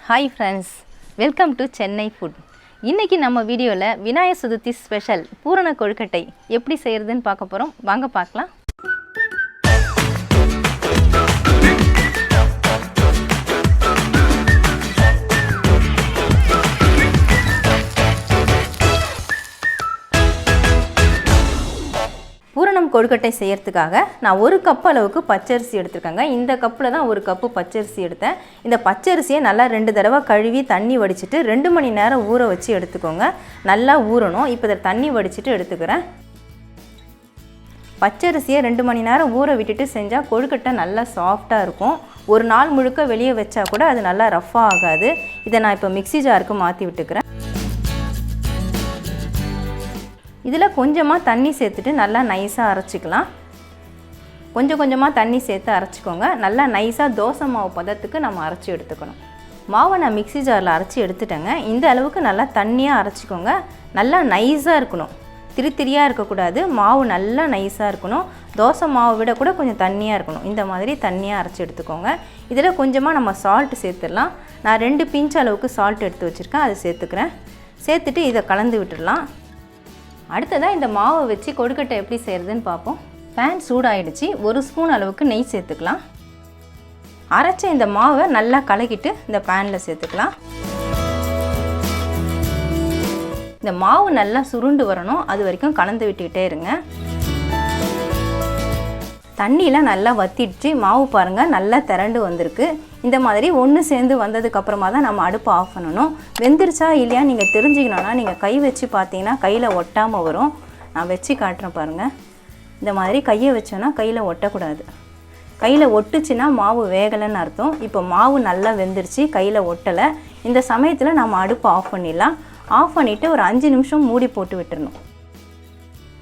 Hi friends, welcome to Chennai food. இன்னைக்கு நம்ம வீடியோல விநாயகர் சதுர்த்தி ஸ்பெஷல் பூரண கொழுக்கட்டை எப்படி செய்யறதுன்னு பார்க்க போறோம். வாங்க பார்க்கலாம். பூரணம் கொழுக்கட்டை செய்யறதுக்காக நான் 1 கப் அளவுக்கு பச்சரிசி எடுத்துருக்கேங்க. இந்த கப்பில் தான் 1 கப்பு பச்சரிசி எடுத்தேன். இந்த பச்சரிசியை நல்லா 2 தடவை கழுவி தண்ணி வடிச்சிட்டு 2 மணி நேரம் ஊற வச்சு எடுத்துக்கோங்க. நல்லா ஊறணும். இப்போ இதை தண்ணி வடிச்சிட்டு எடுத்துக்கிறேன். பச்சரிசியை 2 மணி நேரம் ஊற விட்டுட்டு செஞ்சால் கொழுக்கட்டை நல்லா சாஃப்டாக இருக்கும். ஒரு நாள் முழுக்க வெளியே வச்சா கூட அது நல்லா ரஃப்பாக ஆகாது. இதை நான் இப்போ மிக்ஸி ஜாருக்கு மாற்றி விட்டுக்கிறேன். இதில் கொஞ்சமாக தண்ணி சேர்த்துட்டு நல்லா நைஸாக அரைச்சிக்கலாம். கொஞ்சமாக தண்ணி சேர்த்து அரைச்சிக்கோங்க. நல்லா நைஸாக தோசை மாவு பதத்துக்கு நம்ம அரைச்சி எடுத்துக்கணும். மாவை நான் மிக்ஸி ஜாரில் அரைச்சி எடுத்துட்டேங்க. இந்த அளவுக்கு நல்லா தண்ணியாக அரைச்சிக்கோங்க. நல்லா நைஸாக இருக்கணும், திரியாக இருக்கக்கூடாது. மாவு நல்லா நைஸாக இருக்கணும். தோசை மாவை விட கூட கொஞ்சம் தண்ணியாக இருக்கணும். இந்த மாதிரி தண்ணியாக அரைச்சி எடுத்துக்கோங்க. இதில் கொஞ்சமாக நம்ம சால்ட்டு சேர்த்துடலாம். நான் 2 பிஞ்ச் அளவுக்கு சால்ட் எடுத்து வச்சுருக்கேன், அதை சேர்த்துக்கிறேன். சேர்த்துட்டு இதை கலந்து விட்டுடலாம். அடுத்ததாக இந்த மாவை வச்சு கொழுக்கட்டை எப்படி செய்கிறதுன்னு பார்ப்போம். பேன் சூடாயிடுச்சு. 1 ஸ்பூன் அளவுக்கு நெய் சேர்த்துக்கலாம். அரைச்ச இந்த மாவை நல்லா கலக்கிட்டு இந்த பேனில் சேர்த்துக்கலாம். இந்த மாவு நல்லா சுருண்டு வரணும், அது வரைக்கும் கலந்து விட்டுக்கிட்டே இருங்க. தண்ணியில் நல்லா வத்திடுச்சு. மாவு பாருங்கள் நல்லா திரண்டு வந்திருக்கு. இந்த மாதிரி ஒன்று சேர்ந்து வந்ததுக்கப்புறமா தான் நம்ம அடுப்பை ஆஃப் பண்ணணும். வெந்துருச்சா இல்லையா நீங்கள் தெரிஞ்சுக்கணுன்னா நீங்கள் கை வச்சு பார்த்தீங்கன்னா கையில் ஒட்டாமல் வரும். நான் வச்சு காட்டுறேன் பாருங்கள். இந்த மாதிரி கையை வச்சோன்னா கையில் ஒட்டக்கூடாது. கையில் ஒட்டுச்சுன்னா மாவு வேகலைன்னு அர்த்தம். இப்போ மாவு நல்லா வெந்துருச்சு, கையில் ஒட்டலை. இந்த சமயத்தில் நம்ம அடுப்பை ஆஃப் பண்ணிடலாம். ஆஃப் பண்ணிவிட்டு ஒரு 5 நிமிஷம் மூடி போட்டு விட்டுறணும்.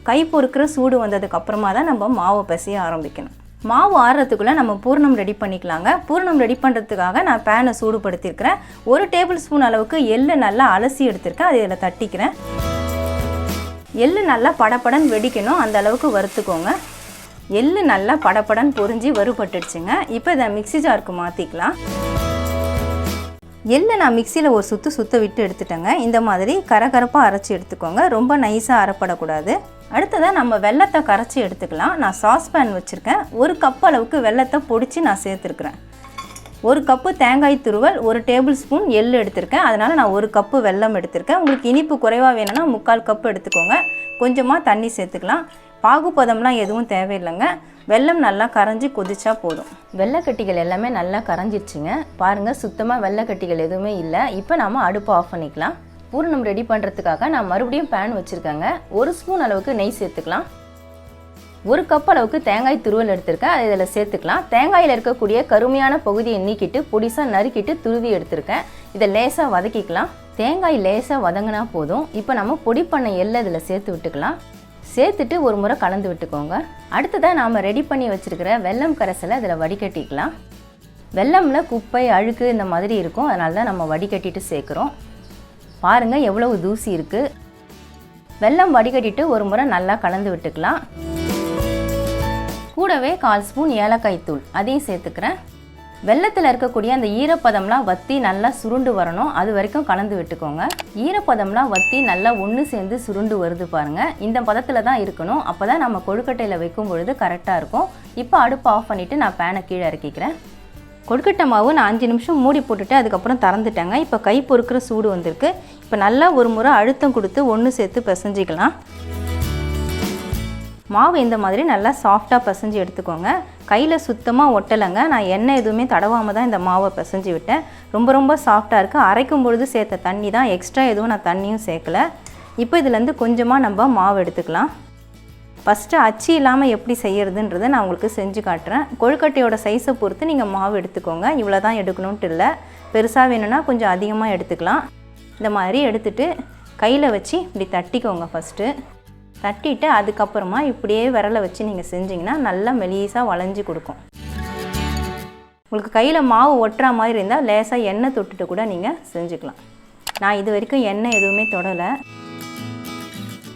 கை பொறுக்கிற சூடு வந்ததுக்கப்புறமா தான் நம்ம மாவை பிசைய ஆரம்பிக்கணும். மாவு ஆறுறதுக்குள்ளே நம்ம பூரணம் ரெடி பண்ணிக்கலாங்க. பூரணம் ரெடி பண்ணுறதுக்காக நான் பேனை சூடுபடுத்தியிருக்கிறேன். 1 டேபிள் ஸ்பூன் அளவுக்கு எள்ளு நல்லா அலசி எடுத்திருக்கேன். அதை இதில் தட்டிக்கிறேன். எள்ளு நல்லா படப்படன்னு வெடிக்கணும், அந்த அளவுக்கு வறுத்துக்கோங்க. எள்ளு நல்லா படப்படன்னு பொரிஞ்சு வறுபட்டுடுச்சுங்க. இப்போ இதை மிக்ஸி ஜாருக்கு மாற்றிக்கலாம். எள்ளை நான் மிக்சியில் ஒரு சுற்ற விட்டு எடுத்துட்டேங்க. இந்த மாதிரி கரகரப்பாக அரைச்சி எடுத்துக்கோங்க. ரொம்ப நைஸாக அரைப்படக்கூடாது. அடுத்ததாக நம்ம வெல்லத்தை கரைச்சி எடுத்துக்கலாம். நான் சாஸ்பேன் வச்சுருக்கேன். 1 கப் அளவுக்கு வெல்லத்தை பொடிச்சு நான் சேர்த்துருக்குறேன். 1 கப்பு தேங்காய் துருவல், 1 டேபிள் ஸ்பூன் எள்ளு எடுத்திருக்கேன். அதனால் நான் 1 கப்பு வெல்லம் எடுத்திருக்கேன். உங்களுக்கு இனிப்பு குறைவாக வேணும்னா 3/4 கப்பு எடுத்துக்கோங்க. கொஞ்சமாக தண்ணி சேர்த்துக்கலாம். பாகுபதம்லாம் எதுவும் தேவையில்லைங்க. வெல்லம் நல்லா கரைஞ்சி கொதிச்சா போதும். வெள்ளைக்கட்டிகள் எல்லாமே நல்லா கரைஞ்சிடுச்சுங்க. பாருங்கள், சுத்தமாக வெள்ளைக்கட்டிகள் எதுவுமே இல்லை. இப்போ நம்ம அடுப்பை ஆஃப் பண்ணிக்கலாம். பூரணம் ரெடி பண்ணுறதுக்காக நான் மறுபடியும் பேன் வச்சுருக்கேங்க. 1 ஸ்பூன் அளவுக்கு நெய் சேர்த்துக்கலாம். 1 கப் அளவுக்கு தேங்காய் துருவல் எடுத்திருக்கேன், அதை இதில் சேர்த்துக்கலாம். தேங்காயில் இருக்கக்கூடிய கருமையான பகுதியை நீக்கிட்டு பொடிசாக நறுக்கிட்டு துருவி எடுத்திருக்கேன். இதை லேசாக வதக்கிக்கலாம். தேங்காய் லேசாக வதங்கினா போதும். இப்போ நம்ம பொடி பண்ண எள்ளை இதில் சேர்த்து விட்டுக்கலாம். சேர்த்துட்டு ஒரு முறை கலந்து விட்டுக்கோங்க. அடுத்ததாக நாம் ரெடி பண்ணி வச்சுருக்கிற வெல்லம் கரைசலை இதில் வடிகட்டிக்கலாம். வெல்லமில் குப்பை அழுக்கு இந்த மாதிரி இருக்கும், அதனால தான் நம்ம வடிகட்டிட்டு சேர்க்குறோம். பாருங்கள் எவ்வளவு தூசி இருக்குது. வெல்லம் வடிகட்டிட்டு ஒரு முறை நல்லா கலந்து விட்டுக்கலாம். கூடவே 1/4 ஸ்பூன் ஏலக்காய் தூள் அதையும் சேர்த்துக்கிறேன். வெல்லத்தில் இருக்கக்கூடிய அந்த ஈரப்பதம்லாம் வற்றி நல்லா சுருண்டு வரணும், அது வரைக்கும் கலந்து விட்டுக்கோங்க. ஈரப்பதம்லாம் வற்றி நல்லா ஒன்று சேர்ந்து சுருண்டு வருது பாருங்கள். இந்த பதத்தில் தான் இருக்கணும். அப்போ தான் நம்ம கொழுக்கட்டையில் வைக்கும் பொழுது கரெக்டாக இருக்கும். இப்போ அடுப்பு ஆஃப் பண்ணிவிட்டு நான் பேனை கீழே இறக்கிக்கிறேன். கொழுக்கட்டை மாவு நான் 5 நிமிஷம் மூடி போட்டுட்டு அதுக்கப்புறம் திறந்துட்டேங்க. இப்போ கை பொறுக்கிற சூடு வந்திருக்கு. இப்போ நல்லா ஒரு முறை அழுத்தம் கொடுத்து ஒன்று சேர்த்து பிசைஞ்சிக்கலாம். மாவு இந்த மாதிரி நல்லா சாஃப்டாக பிசைஞ்சு எடுத்துக்கோங்க. கையில் சுத்தமாக ஒட்டலைங்க. நான் எண்ணெய் எதுவுமே தடவாமல் தான் இந்த மாவை பிசைஞ்சு விட்டேன். ரொம்ப சாஃப்டாக இருக்குது. அரைக்கும் பொழுது சேர்த்த தண்ணி தான், எக்ஸ்ட்ரா எதுவும் நான் தண்ணியும் சேர்க்கலை. இப்போ இதுலேருந்து கொஞ்சமாக நம்ம மாவு எடுத்துக்கலாம். ஃபஸ்ட்டு அச்சு இல்லாமல் எப்படி செய்கிறதுன்றதை நான் உங்களுக்கு செஞ்சு காட்டுறேன். கொழுக்கட்டையோட சைஸை பொறுத்து நீங்கள் மாவு எடுத்துக்கோங்க. இவ்வளோ தான் எடுக்கணுன்ட்டு இல்லை. பெருசாக வேணும்னா கொஞ்சம் அதிகமாக எடுத்துக்கலாம். இந்த மாதிரி எடுத்துகிட்டு கையில் வச்சு இப்படி தட்டிக்கோங்க. ஃபஸ்ட்டு தட்டிட்டு அதுக்கப்புறமா இப்படியே விரலை வச்சு நீங்கள் செஞ்சிங்கன்னா நல்லா மெலிசாக வளைஞ்சி கொடுக்கும். உங்களுக்கு கையில் மாவு ஒட்டுற மாதிரி இருந்தால் லேசாக எண்ணெய் தொட்டுட்டு கூட நீங்கள் செஞ்சுக்கலாம். நான் இது வரைக்கும் எண்ணெய் எதுவுமே தொடலை.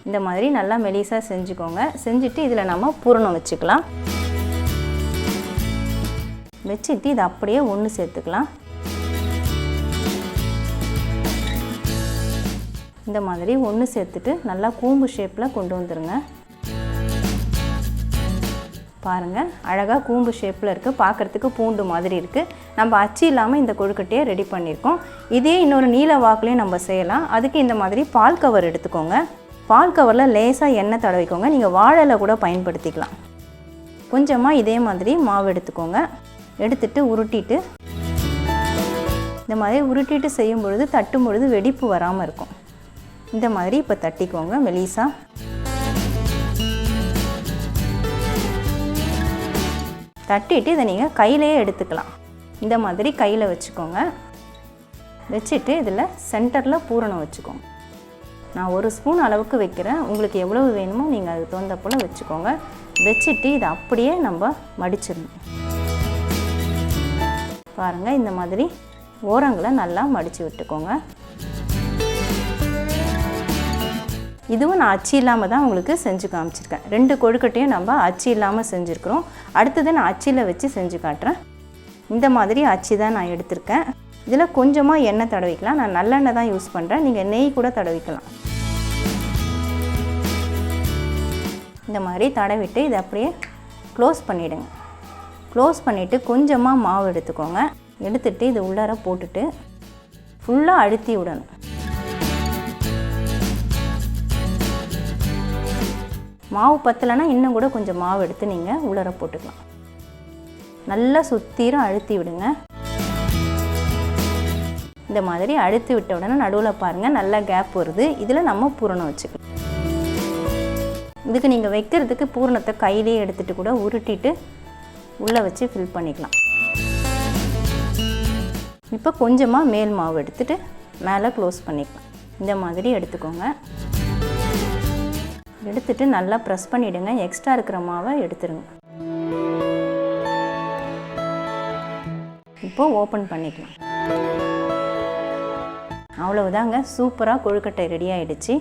இந்த மாதிரி நல்லா மெலிசாக செஞ்சுக்கோங்க. செஞ்சுட்டு இதில் நம்ம பூரணம் வச்சுக்கலாம். வச்சுட்டு இதை அப்படியே ஒன்று சேர்த்துக்கலாம். இந்த மாதிரி ஒன்று சேர்த்துட்டு நல்லா கூம்பு ஷேப்பில் கொண்டு வந்துடுங்க. பாருங்கள், அழகாக கூம்பு ஷேப்பில் இருக்குது. பார்க்குறதுக்கு பூண்டு மாதிரி இருக்குது. நம்ம அச்சு இல்லாமல் இந்த கொழுக்கட்டையை ரெடி பண்ணியிருக்கோம். இதே இன்னொரு நீல வாக்குலேயும் நம்ம செய்யலாம். அதுக்கு இந்த மாதிரி பால் கவர் எடுத்துக்கோங்க. பால் கவரில் லேசாக எண்ணெய் தடவிக்கோங்க. நீங்கள் வாழையில கூட பயன்படுத்திக்கலாம். கொஞ்சமாக இதே மாதிரி மாவு எடுத்துக்கோங்க. எடுத்துட்டு உருட்டிட்டு இந்த மாதிரி உருட்டிட்டு செய்யும் பொழுது தட்டும் பொழுது வெடிப்பு வராமல் இருக்கும். இந்த மாதிரி இப்போ தட்டிக்கோங்க மெலிசா. தட்டிட்டு இதை நீங்கள் கையிலேயே எடுத்துக்கலாம். இந்த மாதிரி கையில் வச்சுக்கோங்க. வச்சுட்டு இதில் சென்டரில் பூரணம் வச்சுக்கோங்க. நான் 1 ஸ்பூன் அளவுக்கு வைக்கிறேன். உங்களுக்கு எவ்வளவு வேணுமோ நீங்கள் அது தகுந்த போல் வச்சுக்கோங்க. வச்சுட்டு இதை அப்படியே நம்ம மடிச்சிடணும். பாருங்கள், இந்த மாதிரி ஓரங்களை நல்லா மடித்து விட்டுக்கோங்க. இதுவும் நான் அச்சு இல்லாமல் தான் உங்களுக்கு செஞ்சு காமிச்சிருக்கேன். 2 கொழுக்கட்டையும் நம்ம அச்சு இல்லாமல் செஞ்சுருக்குறோம். அடுத்தது நான் அச்சில் வச்சு செஞ்சு காட்டுறேன். இந்த மாதிரி அச்சு தான் நான் எடுத்திருக்கேன். இதில் கொஞ்சமாக எண்ணெய் தடவிக்கலாம். நான் நல்லெண்ணெய் தான் யூஸ் பண்ணுறேன். நீங்கள் நெய் கூட தடவிக்கலாம். இந்த மாதிரி தடவிட்டு இதை அப்படியே க்ளோஸ் பண்ணிவிடுங்க. க்ளோஸ் பண்ணிவிட்டு கொஞ்சமாக மாவு எடுத்துக்கோங்க. எடுத்துகிட்டு இது உள்ளார போட்டுட்டு ஃபுல்லாக அழுத்தி விடணும். மாவு பத்தலைன்னா இன்னும் கூட கொஞ்சம் மாவு எடுத்து நீங்கள் உள்ளார போட்டுக்கலாம். நல்லா சுற்றிரும் அழுத்தி விடுங்க. இந்த மாதிரி அழுத்தி விட்ட உடனே நடுவில் பாருங்கள் நல்லா கேப் வருது. இதில் நம்ம பூரணம் வச்சுக்கலாம். இதுக்கு நீங்கள் வைக்கிறதுக்கு பூரணத்தை கையிலே எடுத்துகிட்டு கூட உருட்டிட்டு உள்ளே வச்சு ஃபில் பண்ணிக்கலாம். இப்போ கொஞ்சமாக மேல் மாவு எடுத்துகிட்டு மேலே க்ளோஸ் பண்ணிக்கலாம். இந்த மாதிரி எடுத்துக்கோங்க. எடுத்துட்டு நல்லா ப்ரெஸ் பண்ணிவிடுங்க. எக்ஸ்ட்ரா இருக்கிற மாவை எடுத்துருங்க. இப்போ ஓப்பன் பண்ணிக்கலாம். அவ்வளவுதாங்க, சூப்பராக கொழுக்கட்டை ரெடி ஆகிடுச்சு.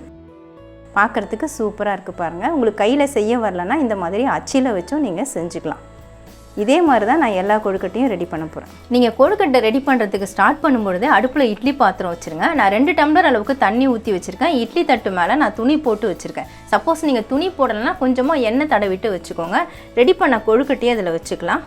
பார்க்குறதுக்கு சூப்பராக இருக்குது பாருங்கள். உங்களுக்கு கையில் செய்ய வரலன்னா இந்த மாதிரி அச்சில் வச்சும் நீங்கள் செஞ்சுக்கலாம். இதே மாதிரி தான் நான் எல்லா கொழுக்கட்டையும் ரெடி பண்ண போகிறேன். நீங்கள் கொழுக்கட்டை ரெடி பண்ணுறதுக்கு ஸ்டார்ட் பண்ணும்பொழுது அடுப்பில் இட்லி பாத்திரம் வச்சுருங்க. நான் 2 டம்ளர் அளவுக்கு தண்ணி ஊற்றி வச்சுருக்கேன். இட்லி தட்டு மேலே நான் துணி போட்டு வச்சுருக்கேன். சப்போஸ் நீங்கள் துணி போடலைன்னா கொஞ்சமாக எண்ணெய் தடவிட்டு வச்சுக்கோங்க. ரெடி பண்ண கொழுக்கட்டையை அதில் வச்சுக்கலாம்.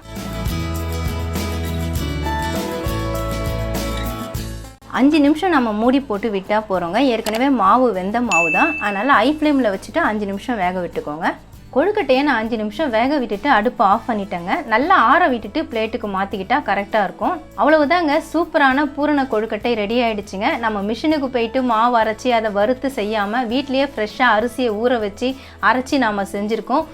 5 நிமிஷம் நம்ம மூடி போட்டு விட்டால் போகிறோங்க. ஏற்கனவே மாவு வெந்த மாவு தான், அதனால் ஹை ஃப்ளேமில் வச்சுட்டு 5 நிமிஷம் வேக விட்டுக்கோங்க. கொழுக்கட்டையை நான் 5 நிமிஷம் வேக விட்டுட்டு அடுப்பு ஆஃப் பண்ணிட்டேங்க. நல்லா ஆற விட்டுட்டு பிளேட்டுக்கு மாற்றிக்கிட்டால் கரெக்டாக இருக்கும். அவ்வளவுதாங்க, சூப்பரான பூரண கொழுக்கட்டை ரெடி ஆகிடுச்சுங்க. நம்ம மிஷினுக்கு போயிட்டு மாவு அரைச்சி அதை வறுத்து செய்யாமல் வீட்லேயே ஃப்ரெஷ்ஷாக அரிசியை ஊற வச்சு அரைச்சி நாம் செஞ்சுருக்கோம்.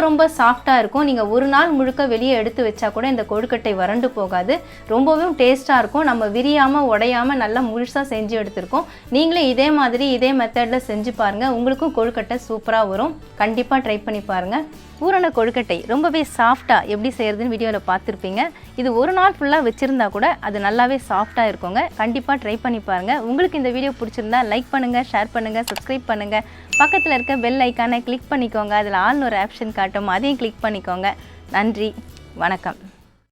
ரொம்ப சாஃப்டாக இருக்கும். நீங்கள் ஒரு நாள் முழுக்க வெளியே எடுத்து வச்சா கூட இந்த கொழுக்கட்டை வறண்டு போகாது. ரொம்பவும் டேஸ்ட்டாக இருக்கும். நம்ம விரியாமல் உடையாமல் நல்லா முழுசாக செஞ்சு எடுத்துருக்கோம். நீங்களே இதே மாதிரி இதே மெத்தடில் செஞ்சு பாருங்கள். உங்களுக்கும் கொழுக்கட்டை சூப்பராக வரும். கண்டிப்பாக ட்ரை பண்ணி பாருங்கள். பூரண கொழுக்கட்டை ரொம்பவே சாஃப்டாக எப்படி செய்கிறதுன்னு வீடியோவில் பார்த்துருப்பீங்க. இது ஒரு நாள் ஃபுல்லாக வச்சுருந்தா கூட அது நல்லாவே சாஃப்டாக இருக்குங்க. கண்டிப்பாக ட்ரை பண்ணி பாருங்கள். உங்களுக்கு இந்த வீடியோ பிடிச்சிருந்தா லைக் பண்ணுங்கள், ஷேர் பண்ணுங்கள், சப்ஸ்கிரைப் பண்ணுங்கள். பக்கத்தில் இருக்க பெல் ஐக்கானை கிளிக் பண்ணிக்கோங்க. அதில் ஆல்னு ஒரு ஆப்ஷன் காட்டும், அதையும் கிளிக் பண்ணிக்கோங்க. நன்றி, வணக்கம்.